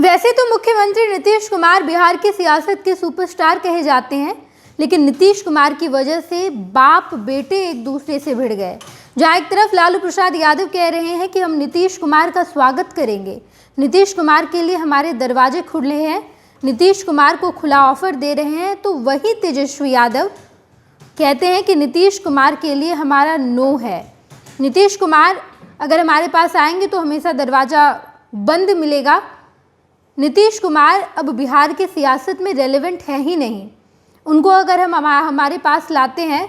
वैसे तो मुख्यमंत्री नीतीश कुमार बिहार की सियासत के सुपरस्टार कहे जाते हैं, लेकिन नीतीश कुमार की वजह से बाप बेटे एक दूसरे से भिड़ गए। जहां एक तरफ लालू प्रसाद यादव कह रहे हैं कि हम नीतीश कुमार का स्वागत करेंगे, नीतीश कुमार के लिए हमारे दरवाजे खुले हैं, नीतीश कुमार को खुला ऑफर दे रहे हैं, तो वही तेजस्वी यादव कहते हैं कि नीतीश कुमार के लिए हमारा नो है। नीतीश कुमार अगर हमारे पास आएंगे तो हमेशा दरवाज़ा बंद मिलेगा। नीतीश कुमार अब बिहार की सियासत में रेलेवेंट है ही नहीं। उनको अगर हम हमारे पास लाते हैं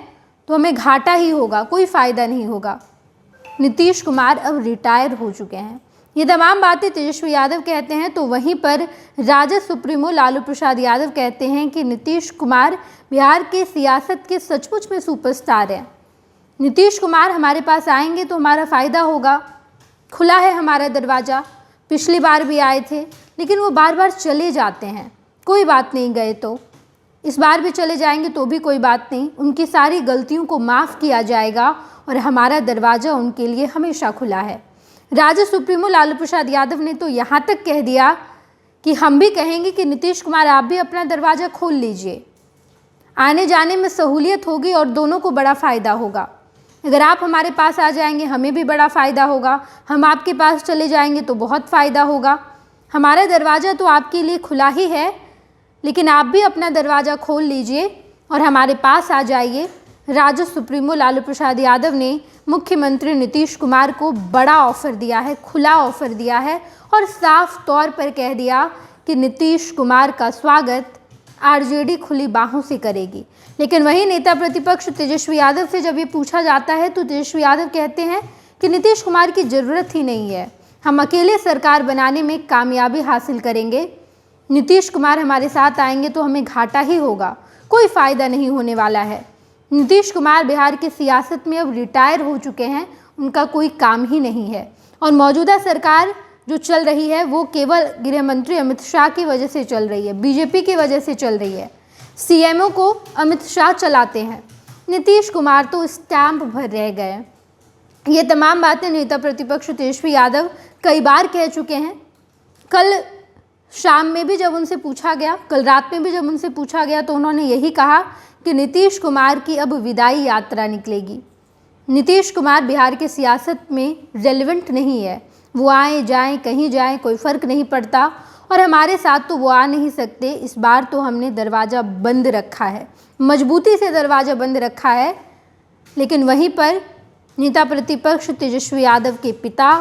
तो हमें घाटा ही होगा, कोई फ़ायदा नहीं होगा। नीतीश कुमार अब रिटायर हो चुके हैं। ये तमाम बातें तेजस्वी यादव कहते हैं, तो वहीं पर राजद सुप्रीमो लालू प्रसाद यादव कहते हैं कि नीतीश कुमार बिहार के सियासत के सचमुच में सुपरस्टार हैं। नीतीश कुमार हमारे पास आएंगे तो हमारा फ़ायदा होगा, खुला है हमारा दरवाज़ा। पिछली बार भी आए थे, लेकिन वो बार बार चले जाते हैं। कोई बात नहीं, गए तो इस बार भी चले जाएंगे तो भी कोई बात नहीं। उनकी सारी गलतियों को माफ़ किया जाएगा और हमारा दरवाज़ा उनके लिए हमेशा खुला है। राजद सुप्रीमो लालू प्रसाद यादव ने तो यहाँ तक कह दिया कि हम भी कहेंगे कि नीतीश कुमार आप भी अपना दरवाज़ा खोल लीजिए, आने जाने में सहूलियत होगी और दोनों को बड़ा फ़ायदा होगा। अगर आप हमारे पास आ जाएंगे हमें भी बड़ा फ़ायदा होगा, हम आपके पास चले जाएंगे तो बहुत फ़ायदा होगा। हमारा दरवाज़ा तो आपके लिए खुला ही है, लेकिन आप भी अपना दरवाज़ा खोल लीजिए और हमारे पास आ जाइए। राजद सुप्रीमो लालू प्रसाद यादव ने मुख्यमंत्री नीतीश कुमार को बड़ा ऑफ़र दिया है, खुला ऑफ़र दिया है और साफ तौर पर कह दिया कि नीतीश कुमार का स्वागत आरजेडी खुली बाहों से करेगी। लेकिन वही नेता प्रतिपक्ष तेजस्वी यादव से जब ये पूछा जाता है तो तेजस्वी यादव कहते हैं कि नीतीश कुमार की ज़रूरत ही नहीं है, हम अकेले सरकार बनाने में कामयाबी हासिल करेंगे। नीतीश कुमार हमारे साथ आएंगे तो हमें घाटा ही होगा, कोई फ़ायदा नहीं होने वाला है। नीतीश कुमार बिहार की सियासत में अब रिटायर हो चुके हैं, उनका कोई काम ही नहीं है और मौजूदा सरकार जो चल रही है वो केवल गृह मंत्री अमित शाह की वजह से चल रही है, बीजेपी की वजह से चल रही है। सीएमओ को अमित शाह चलाते हैं, नीतीश कुमार तो स्टैंप भर रह गए। ये तमाम बातें नेता प्रतिपक्ष तेजस्वी यादव कई बार कह चुके हैं। कल शाम में भी जब उनसे पूछा गया, कल रात में भी जब उनसे पूछा गया तो उन्होंने यही कहा कि नीतीश कुमार की अब विदाई यात्रा निकलेगी। नीतीश कुमार बिहार की सियासत में रेलेवेंट नहीं है, वो आए जाएं कहीं जाएं कोई फ़र्क नहीं पड़ता और हमारे साथ तो वो आ नहीं सकते। इस बार तो हमने दरवाज़ा बंद रखा है, मजबूती से दरवाज़ा बंद रखा है। लेकिन वहीं पर नेता प्रतिपक्ष तेजस्वी यादव के पिता,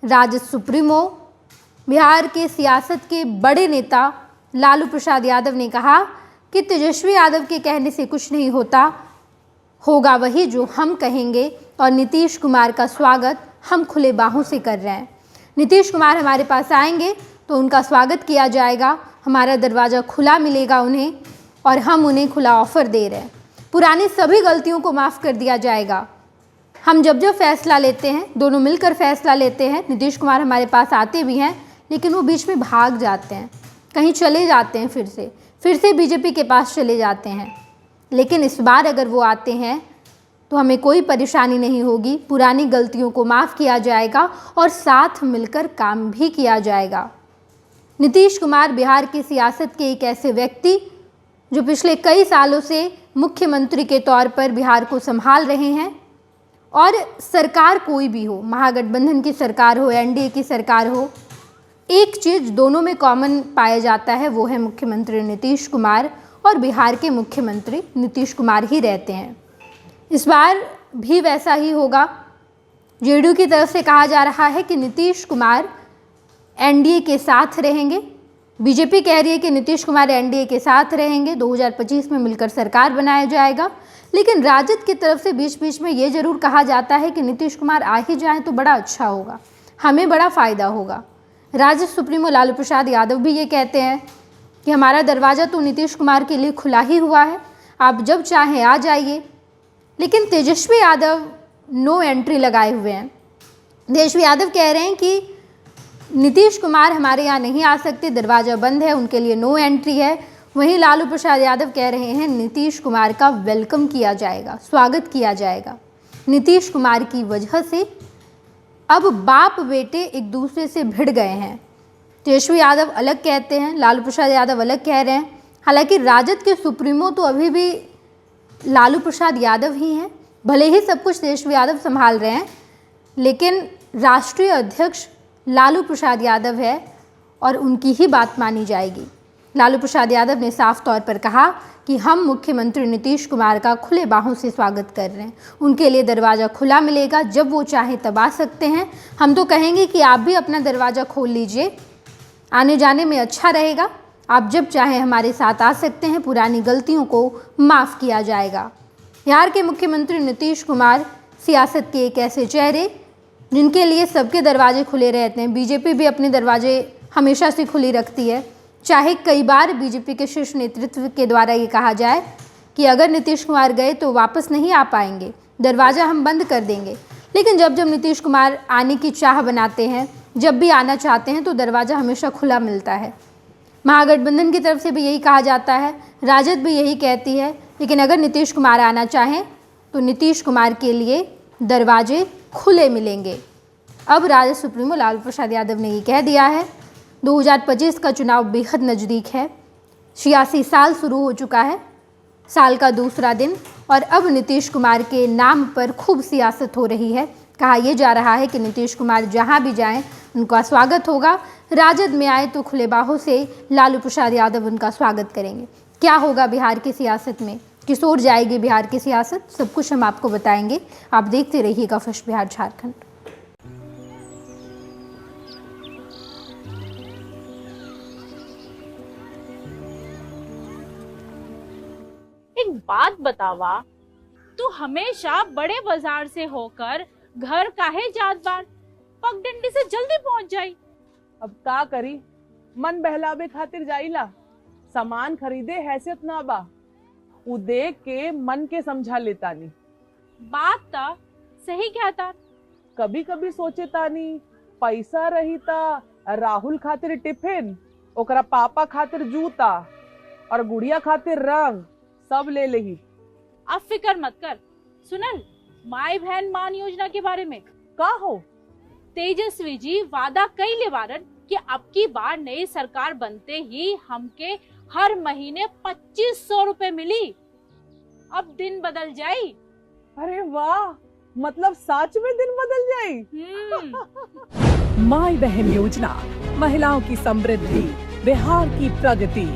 राजद सुप्रीमो, बिहार के सियासत के बड़े नेता लालू प्रसाद यादव ने कहा कि तेजस्वी यादव के कहने से कुछ नहीं होता, होगा वही जो हम कहेंगे और नीतीश कुमार का स्वागत हम खुले बाहों से कर रहे हैं। नीतीश कुमार हमारे पास आएंगे तो उनका स्वागत किया जाएगा, हमारा दरवाज़ा खुला मिलेगा उन्हें और हम उन्हें खुला ऑफ़र दे रहे हैं। पुरानी सभी गलतियों को माफ़ कर दिया जाएगा। हम जब जब फैसला लेते हैं, दोनों मिलकर फैसला लेते हैं। नीतीश कुमार हमारे पास आते भी हैं, लेकिन वो बीच में भाग जाते हैं, कहीं चले जाते हैं, फिर से बीजेपी के पास चले जाते हैं। लेकिन इस बार अगर वो आते हैं तो हमें कोई परेशानी नहीं होगी, पुरानी गलतियों को माफ़ किया जाएगा और साथ मिलकर काम भी किया जाएगा। नीतीश कुमार बिहार की सियासत के एक ऐसे व्यक्ति जो पिछले कई सालों से मुख्यमंत्री के तौर पर बिहार को संभाल रहे हैं और सरकार कोई भी हो, महागठबंधन की सरकार हो, एनडीए की सरकार हो, एक चीज़ दोनों में कॉमन पाया जाता है, वो है मुख्यमंत्री नीतीश कुमार और बिहार के मुख्यमंत्री नीतीश कुमार ही रहते हैं। इस बार भी वैसा ही होगा। जेडीयू की तरफ से कहा जा रहा है कि नीतीश कुमार एनडीए के साथ रहेंगे, बीजेपी कह रही है कि नीतीश कुमार एनडीए के साथ रहेंगे, 2025 में मिलकर सरकार बनाया जाएगा। लेकिन राजद की तरफ से बीच बीच में ये ज़रूर कहा जाता है कि नीतीश कुमार आ ही जाएँ तो बड़ा अच्छा होगा, हमें बड़ा फ़ायदा होगा। राजद सुप्रीमो लालू प्रसाद यादव भी ये कहते हैं कि हमारा दरवाज़ा तो नीतीश कुमार के लिए खुला ही हुआ है, आप जब चाहें आ जाइए। लेकिन तेजस्वी यादव नो एंट्री लगाए हुए हैं। तेजस्वी यादव कह रहे हैं कि नीतीश कुमार हमारे यहाँ नहीं आ सकते, दरवाज़ा बंद है, उनके लिए नो एंट्री है। वहीं लालू प्रसाद यादव कह रहे हैं नीतीश कुमार का वेलकम किया जाएगा, स्वागत किया जाएगा। नीतीश कुमार की वजह से अब बाप बेटे एक दूसरे से भिड़ गए हैं। तेजस्वी यादव अलग कहते हैं, लालू प्रसाद यादव अलग कह रहे हैं। हालांकि राजद के सुप्रीमो तो अभी भी लालू प्रसाद यादव ही हैं। भले ही सब कुछ तेजस्वी यादव संभाल रहे हैं, लेकिन राष्ट्रीय अध्यक्ष लालू प्रसाद यादव है और उनकी ही बात मानी जाएगी। लालू प्रसाद यादव ने साफ तौर पर कहा कि हम मुख्यमंत्री नीतीश कुमार का खुले बाहों से स्वागत कर रहे हैं। उनके लिए दरवाज़ा खुला मिलेगा, जब वो चाहे तब आ सकते हैं। हम तो कहेंगे कि आप भी अपना दरवाज़ा खोल लीजिए, आने जाने में अच्छा रहेगा। आप जब चाहें हमारे साथ आ सकते हैं, पुरानी गलतियों को माफ़ किया जाएगा। बिहार के मुख्यमंत्री नीतीश कुमार सियासत के एक ऐसे चेहरे जिनके लिए सबके दरवाजे खुले रहते हैं। बीजेपी भी अपने दरवाजे हमेशा से खुली रखती है, चाहे कई बार बीजेपी के शीर्ष नेतृत्व के द्वारा ये कहा जाए कि अगर नीतीश कुमार गए तो वापस नहीं आ पाएंगे, दरवाज़ा हम बंद कर देंगे। लेकिन जब जब नीतीश कुमार आने की चाह बनाते हैं, जब भी आना चाहते हैं, तो दरवाज़ा हमेशा खुला मिलता है। महागठबंधन की तरफ से भी यही कहा जाता है, राजद भी यही कहती है। लेकिन अगर नीतीश कुमार आना चाहें तो नीतीश कुमार के लिए दरवाजे खुले मिलेंगे। अब राजद सुप्रीमो लालू प्रसाद यादव ने ये कह दिया है। 2025 का चुनाव बेहद नज़दीक है। 86 साल शुरू हो चुका है, साल का दूसरा दिन, और अब नीतीश कुमार के नाम पर खूब सियासत हो रही है। कहा यह जा रहा है कि नीतीश कुमार जहां भी जाएं उनका स्वागत होगा। राजद में आए तो खुले बाहों से लालू प्रसाद यादव उनका स्वागत करेंगे। क्या होगा बिहार की सियासत में, किस ओर जाएगी बिहार की सियासत, सब कुछ हम आपको बताएंगे। आप देखते रहिएगा फर्स्ट बिहार झारखंड। एक बात बतावा, तू हमेशा बड़े बाजार से होकर घर काहे जात बार? पगडंडी से जल्दी पहुंच जाई। अब का करी, मन बहलावे खातिर जाइला। सामान खरीदे हैसियत ना बा, उ देख के मन के समझा लेता नी। बात ता सही कहता। कभी कभी सोचे तानी पैसा रही ता राहुल खातिर टिफिन, ओकरा पापा खातिर जूता और गुड़िया खातिर रंग सब ले लेही। अब फिक्र मत कर। सुनल माई बहन मान योजना के बारे में का हो? तेजस्वी जी वादा कइले बारन कि अब की बार नई सरकार बनते ही हमके हर महीने 2500 रुपए मिली। अब दिन बदल जाई। अरे वाह, मतलब सच में दिन बदल जाई। माई बहन योजना, महिलाओं की समृद्धि, बिहार की प्रगति।